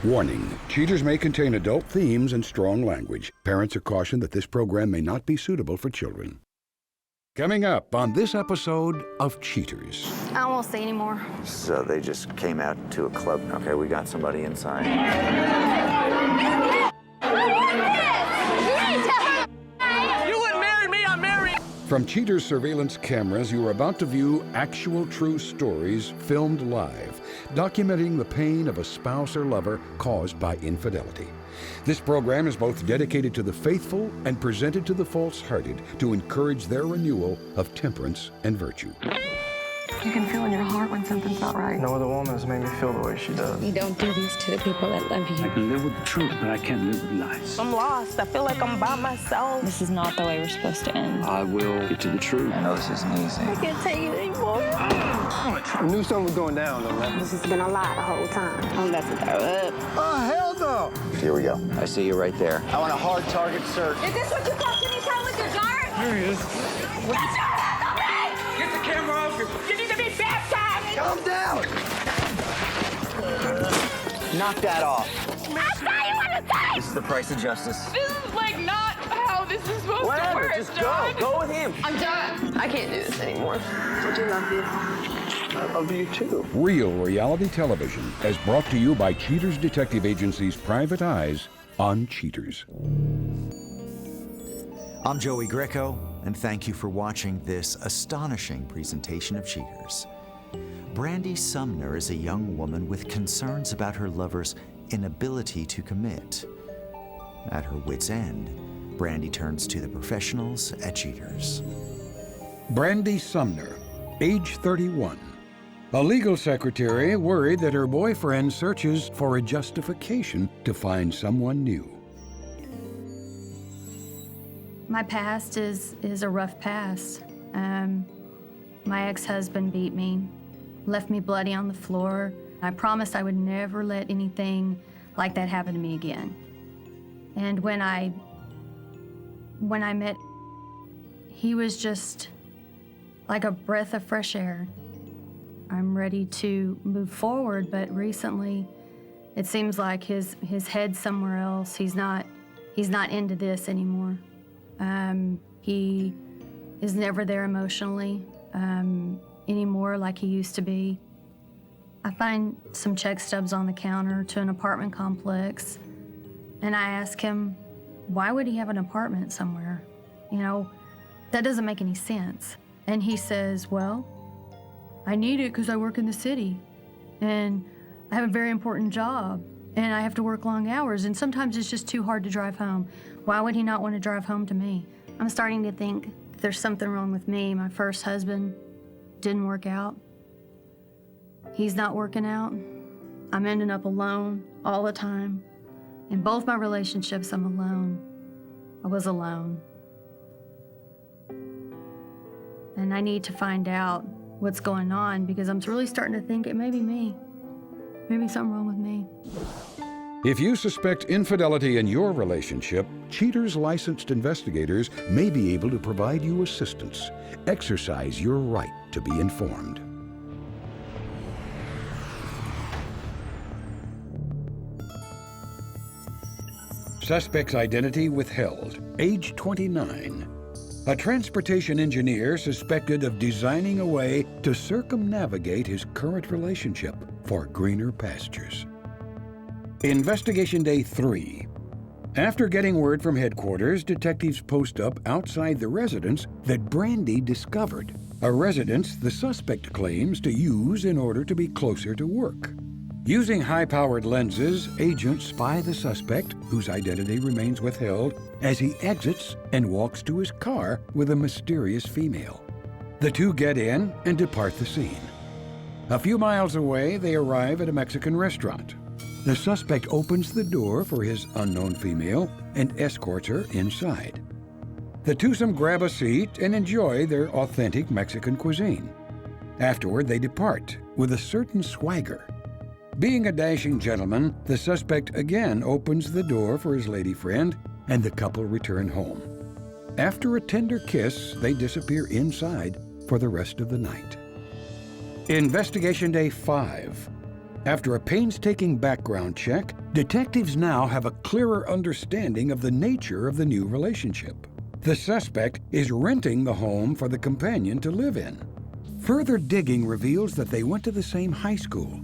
Warning, Cheaters may contain adult themes and strong language. Parents are cautioned that this program may not be suitable for children. Coming up on this episode of Cheaters. I won't say anymore. So they just came out to a club. Okay, we got somebody inside. You wouldn't marry me, I'm married. From Cheaters surveillance cameras, you are about to view actual true stories filmed live, documenting the pain of a spouse or lover caused by infidelity. This program is both dedicated to the faithful and presented to the false-hearted to encourage their renewal of temperance and virtue. You can feel in your heart when something's not right. No other woman has made me feel the way she does. You don't do this to the people that love you. I can live with the truth, but I can't live with lies. I'm lost. I feel like I'm by myself. This is not the way we're supposed to end. I will get to the truth. I know this isn't easy. I can't take it anymore. I knew something was going down, though, man. This has been a lie the whole time. I'm about to throw up. Oh, hell no! Here we go. I see you right there. I want a hard target search. Is this what you call any time with your dart? There he is. Get the camera off you. You need to be baptized. Calm down. Knock that off. I saw you on the side. This is the price of justice. This is like not how this is supposed to Whatever, work, just John. go with him. I'm done. I can't do this anymore. I love you, too. Real reality television is brought to you by Cheaters Detective Agency's Private Eyes on Cheaters. I'm Joey Greco, and thank you for watching this astonishing presentation of Cheaters. Brandy Sumner is a young woman with concerns about her lover's inability to commit. At her wit's end, Brandy turns to the professionals at Cheaters. Brandy Sumner, age 31. A legal secretary worried that her boyfriend searches for a justification to find someone new. My past is a rough past. My ex-husband beat me, left me bloody on the floor. I promised I would never let anything like that happen to me again. And when I met, he was just like a breath of fresh air. I'm ready to move forward, but recently it seems like his head's somewhere else. He's not into this anymore. He is never there emotionally anymore like he used to be. I find some check stubs on the counter to an apartment complex, and I ask him, why would he have an apartment somewhere? You know, that doesn't make any sense. And he says, well, I need it because I work in the city, and I have a very important job, and I have to work long hours, and sometimes it's just too hard to drive home. Why would he not want to drive home to me? I'm starting to think there's something wrong with me. My first husband didn't work out. He's not working out. I'm ending up alone all the time. In both my relationships, I'm alone. I was alone. And I need to find out what's going on because I'm really starting to think it may be me. Maybe something wrong with me. If you suspect infidelity in your relationship, Cheaters licensed investigators may be able to provide you assistance. Exercise your right to be informed. Suspect's identity withheld, age 29. A transportation engineer suspected of designing a way to circumnavigate his current relationship for greener pastures. Investigation Day 3. After getting word from headquarters, detectives post up outside the residence that Brandy discovered, a residence the suspect claims to use in order to be closer to work. Using high-powered lenses, agents spy the suspect, whose identity remains withheld, as he exits and walks to his car with a mysterious female. The two get in and depart the scene. A few miles away, they arrive at a Mexican restaurant. The suspect opens the door for his unknown female and escorts her inside. The twosome grab a seat and enjoy their authentic Mexican cuisine. Afterward, they depart with a certain swagger. Being a dashing gentleman, the suspect again opens the door for his lady friend, and the couple return home. After a tender kiss, they disappear inside for the rest of the night. Investigation Day 5. After a painstaking background check, detectives now have a clearer understanding of the nature of the new relationship. The suspect is renting the home for the companion to live in. Further digging reveals that they went to the same high school.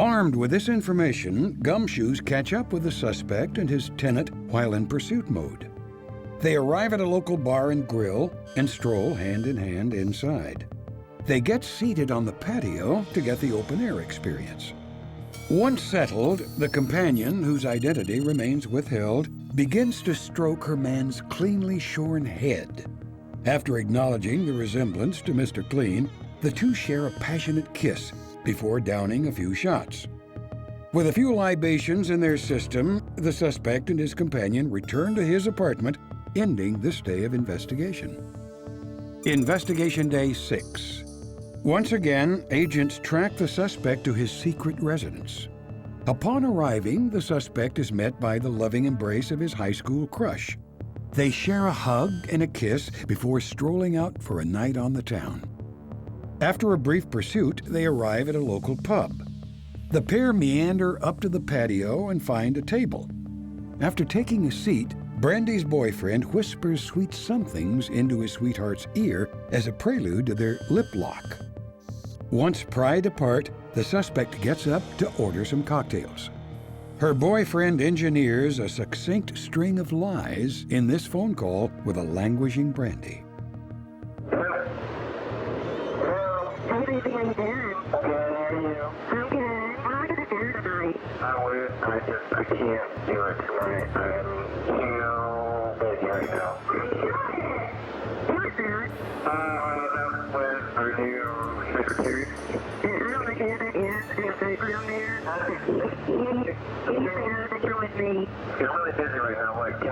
Armed with this information, Gumshoes catch up with the suspect and his tenant while in pursuit mode. They arrive at a local bar and grill and stroll hand in hand inside. They get seated on the patio to get the open-air experience. Once settled, the companion, whose identity remains withheld, begins to stroke her man's cleanly shorn head. After acknowledging the resemblance to Mr. Clean, the two share a passionate kiss before downing a few shots. With a few libations in their system, the suspect and his companion return to his apartment, ending this day of investigation. Investigation Day 6. Once again, agents track the suspect to his secret residence. Upon arriving, the suspect is met by the loving embrace of his high school crush. They share a hug and a kiss before strolling out for a night on the town. After a brief pursuit, they arrive at a local pub. The pair meander up to the patio and find a table. After taking a seat, Brandy's boyfriend whispers sweet somethings into his sweetheart's ear as a prelude to their lip lock. Once pried apart, the suspect gets up to order some cocktails. Her boyfriend engineers a succinct string of lies in this phone call with a languishing Brandy. I can't do it tonight. I'm too busy right now. What's that? That's with our new secretary. I'm really busy right now. Like, I'm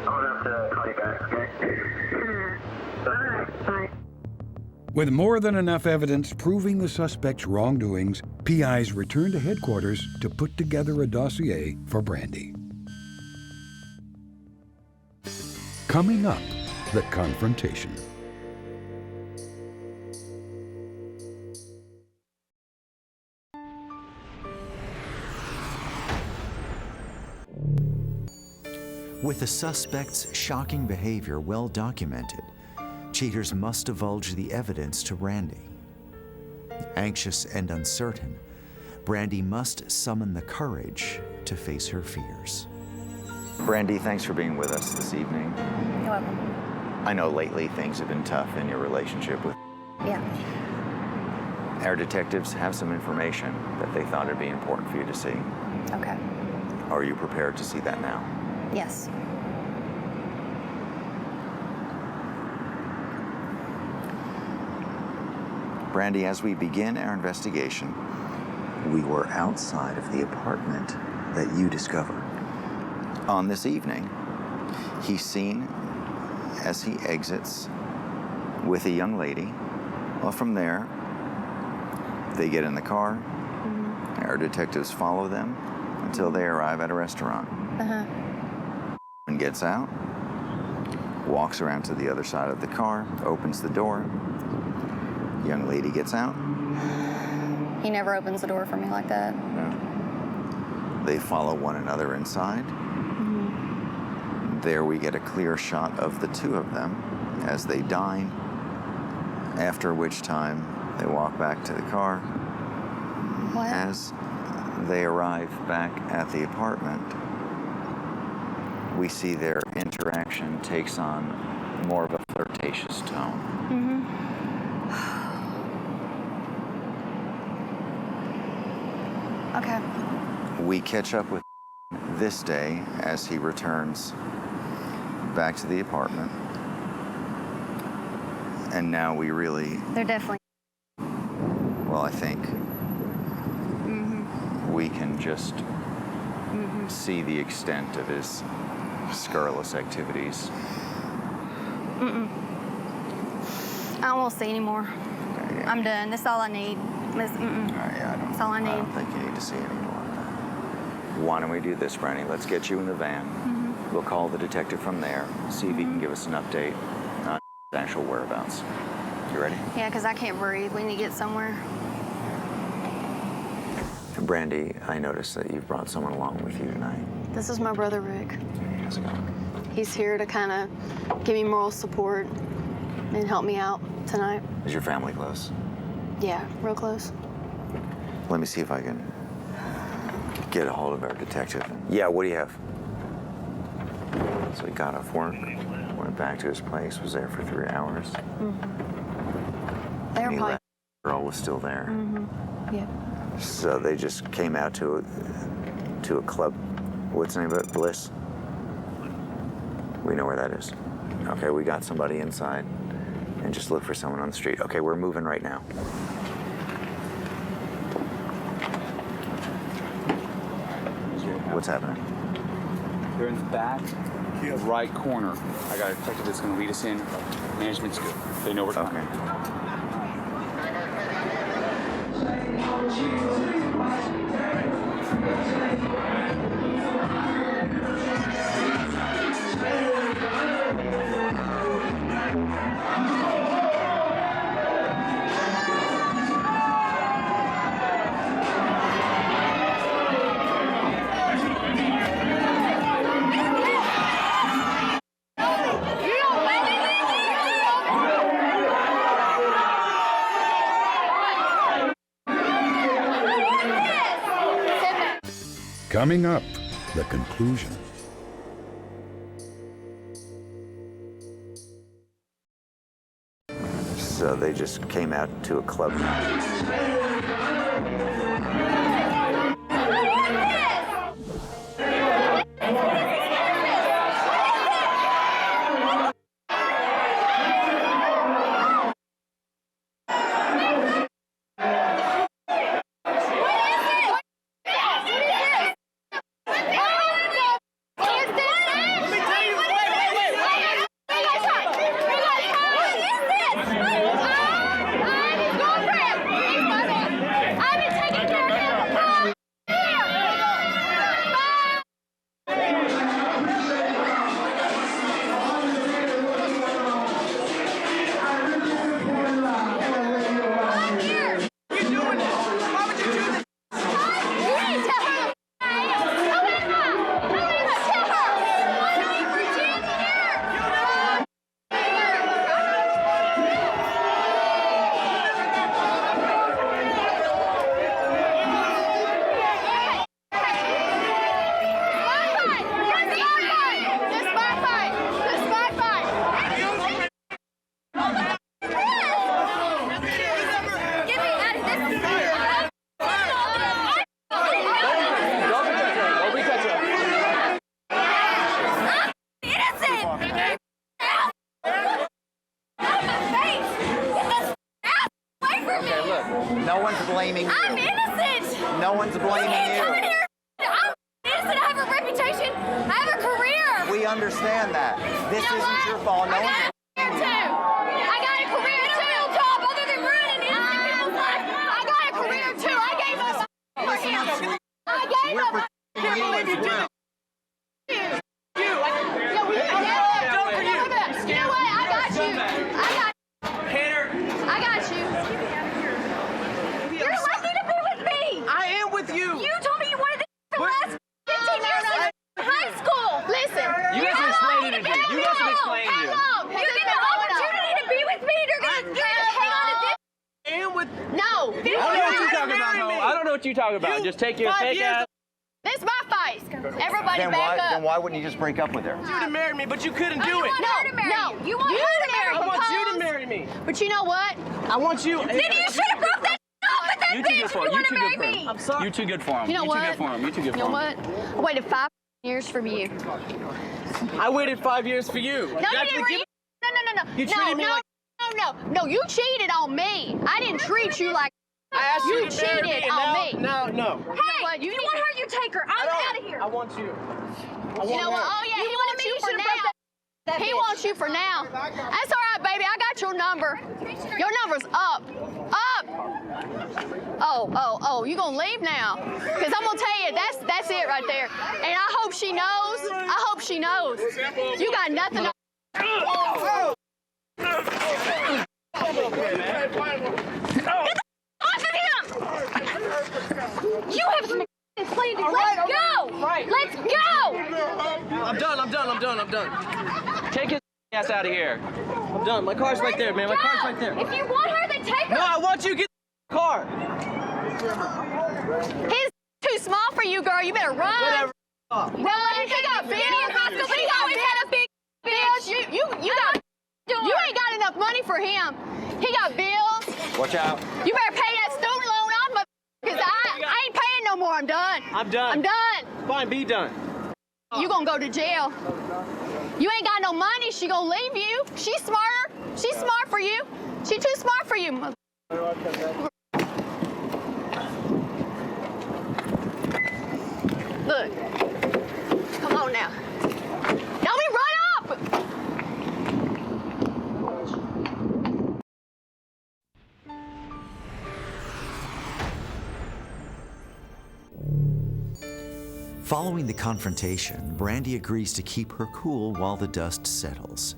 gonna have to call you back, okay? Alright, bye. With more than enough evidence proving the suspect's wrongdoings, PIs return to headquarters to put together a dossier for Brandy. Coming up, the confrontation. With the suspect's shocking behavior well documented, cheaters must divulge the evidence to Brandy. Anxious and uncertain, Brandy must summon the courage to face her fears. Brandy, thanks for being with us this evening. You're welcome. I know lately things have been tough in your relationship with... Yeah. Our detectives have some information that they thought it'd be important for you to see. Okay. Are you prepared to see that now? Yes. Brandy, as we begin our investigation, we were outside of the apartment that you discovered. On this evening, he's seen as he exits with a young lady. Well, from there, they get in the car. Mm-hmm. Our detectives follow them until they arrive at a restaurant. Uh-huh. And gets out, walks around to the other side of the car, opens the door. Young lady gets out. He never opens the door for me like that. No. They follow one another inside. Mm-hmm. There we get a clear shot of the two of them as they dine, after which time they walk back to the car. What? As they arrive back at the apartment, we see their interaction takes on more of a flirtatious tone. Mm-hmm. Okay. We catch up with this day as he returns back to the apartment. And now we really... They're definitely... Well, I think we can just see the extent of his scurrilous activities. I won't see anymore. Okay, yeah. I'm done. That's all I need. That's all I need. I don't think you need to see anymore. Why don't we do this, Brandy? Let's get you in the van. We'll call the detective from there, see if he can give us an update on actual whereabouts. You ready? Yeah, because I can't breathe. We need to get somewhere. Brandy, I noticed that you've brought someone along with you tonight. This is my brother, Rick. How's it going? He's here to kind of give me moral support and help me out tonight. Is your family close? Yeah, real close. Let me see if I can get a hold of our detective. Yeah, what do you have? So he got off work, went back to his place, was there for 3 hours. They were He probably. left, the girl was still there. Yeah. So they just came out to a club. What's the name of it? Bliss? We know where that is. Okay, we got somebody inside. And just look for someone on the street. Okay, we're moving right now. What's happening? They're in the back, right corner. I got a detective that's going to lead us in. Management's good. They know we're coming. Okay. Coming up, the conclusion. So they just came out to a club. No one's blaming you. I'm innocent. No one's blaming you. I'm innocent. I have a reputation. I have a career. We understand that. This isn't your fault. No one's blaming you. I got a career too. A job other than ruining innocent people's lives. I got a career too. I gave up for him. I gave up. I can't believe you did it. What you talking about? Just take your fake ass. This is my fight. Everybody back up. Then why wouldn't you just break up with her? You to marry me, but you couldn't do it. No, you want her to marry me. I want you to marry me. But you know what? I want you. Then you should have broke that off with that bitch if you want to marry me. I'm sorry. You too good for him. You know what? Too good for him. You too good for him. You know what? I waited 5 years for you. I waited 5 years for you. No, you didn't. No. You treated me like. No, you cheated on me. I didn't treat you like. I asked you to marry cheated me, on and me. No. Hey, you want her, you take her. I'm out of here. I want you. You know what? Oh yeah, he wants you for now. He wants you for now. That's all right, baby. I got your number. Your number's up. Oh, you gonna leave now? Cause I'm gonna tell you, that's it right there. And I hope she knows. I hope she knows. You got nothing. Get the off of him! You have some explaining to do. Let's go! Right. Let's go! I'm done. Take his ass out of here. I'm done. My car's right there, man. My car's right there. If you want her, then take her. No, I want you to get the car. He's too small for you, girl. You better run. Whatever. Run. He got big in hospital, but he always had a big bitch. You ain't got enough money for him. He got bills. Watch out. You better pay that student loan off, because I ain't paying no more. I'm done. I'm done. I'm done. Fine, be done. You gonna go to jail. You ain't got no money. She gonna leave you. She's smarter. She's smart for you. She too smart for you. Look. Come on now. Don't be run up. Following the confrontation, Brandy agrees to keep her cool while the dust settles.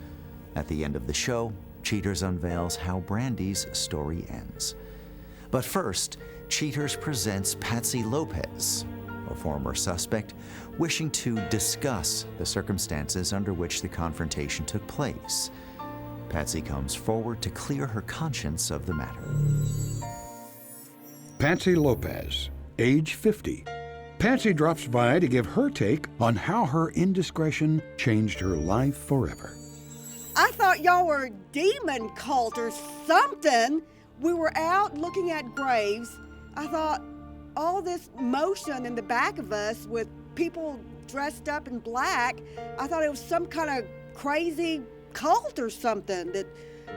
At the end of the show, Cheaters unveils how Brandy's story ends. But first, Cheaters presents Patsy Lopez, a former suspect, wishing to discuss the circumstances under which the confrontation took place. Patsy comes forward to clear her conscience of the matter. Patsy Lopez, age 50. Patsy drops by to give her take on how her indiscretion changed her life forever. I thought y'all were a demon cult or something. We were out looking at graves. I thought all this motion in the back of us with people dressed up in black, I thought it was some kind of crazy cult or something that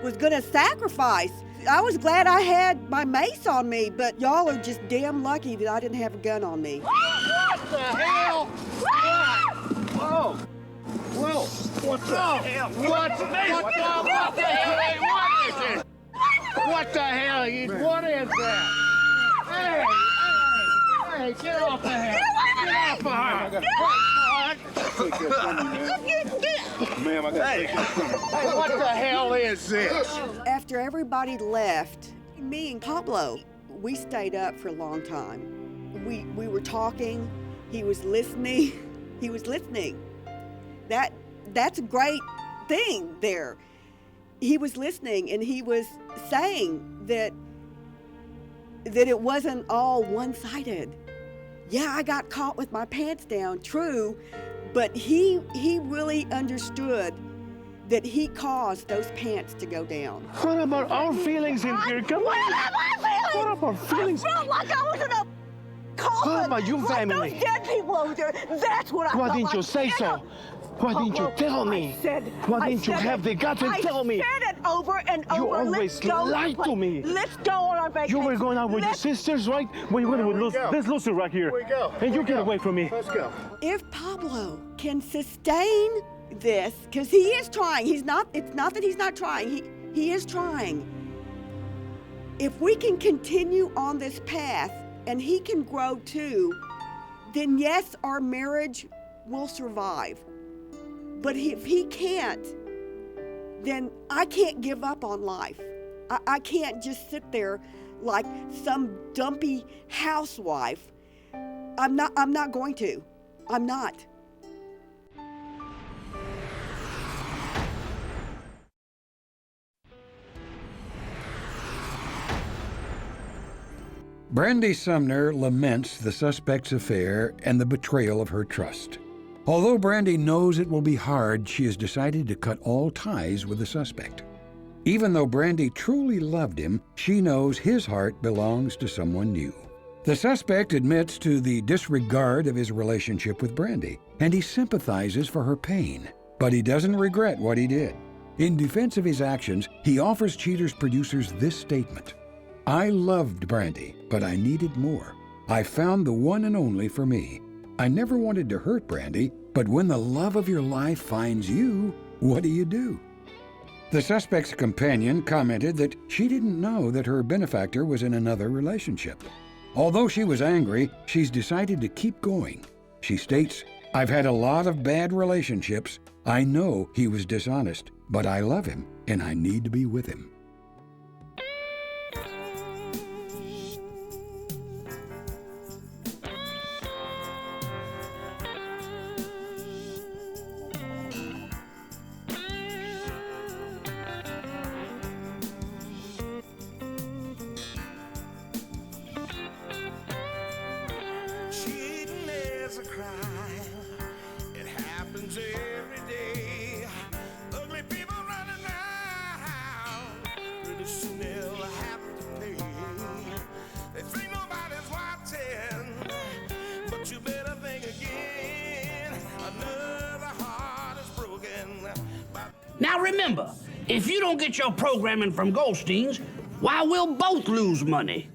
was gonna sacrifice. I was glad I had my mace on me, but y'all are just damn lucky that I didn't have a gun on me. What the hell? Whoa! Whoa! What the hell? What the hell? What is it? What the hell? What is that? Hey! Hey! Get off the head! Get off the Ma'am, I got Hey, what the hell is this? After everybody left, me and Pablo, we stayed up for a long time. We were talking. He was listening. He was listening. That's a great thing there. He was listening, and he was saying that it wasn't all one-sided. Yeah, I got caught with my pants down, true, but he really understood that he caused those pants to go down. What about our feelings in here? Come on. What about my feelings? What about feelings? I felt like I was in a coffin. What about your family? Those dead people over there. That's what I Why felt didn't like. you say so? Why didn't you tell me? Why didn't you have the guts and tell me? I said it over and over. You always lie to me. Let's go on our vacation. You were going out with your sisters, right? Wait, let's lose it right here. Here we go. And you get away from me. Let's go. If Pablo can sustain this, because he is trying. It's not that he's not trying. He is trying. If we can continue on this path and he can grow too, then yes, our marriage will survive. But if he can't, then I can't give up on life. I can't just sit there like some dumpy housewife. I'm not going to. I'm not. Brandy Sumner laments the suspect's affair and the betrayal of her trust. Although Brandy knows it will be hard, she has decided to cut all ties with the suspect. Even though Brandy truly loved him, she knows his heart belongs to someone new. The suspect admits to the disregard of his relationship with Brandy, and he sympathizes for her pain, but he doesn't regret what he did. In defense of his actions, he offers Cheaters producers this statement: "I loved Brandy, but I needed more. I found the one and only for me. I never wanted to hurt Brandy, but when the love of your life finds you, what do?" The suspect's companion commented that she didn't know that her benefactor was in another relationship. Although she was angry, she's decided to keep going. She states, "I've had a lot of bad relationships. I know he was dishonest, but I love him and I need to be with him." Now remember, if you don't get your programming from Goldstein's, why, we'll both lose money.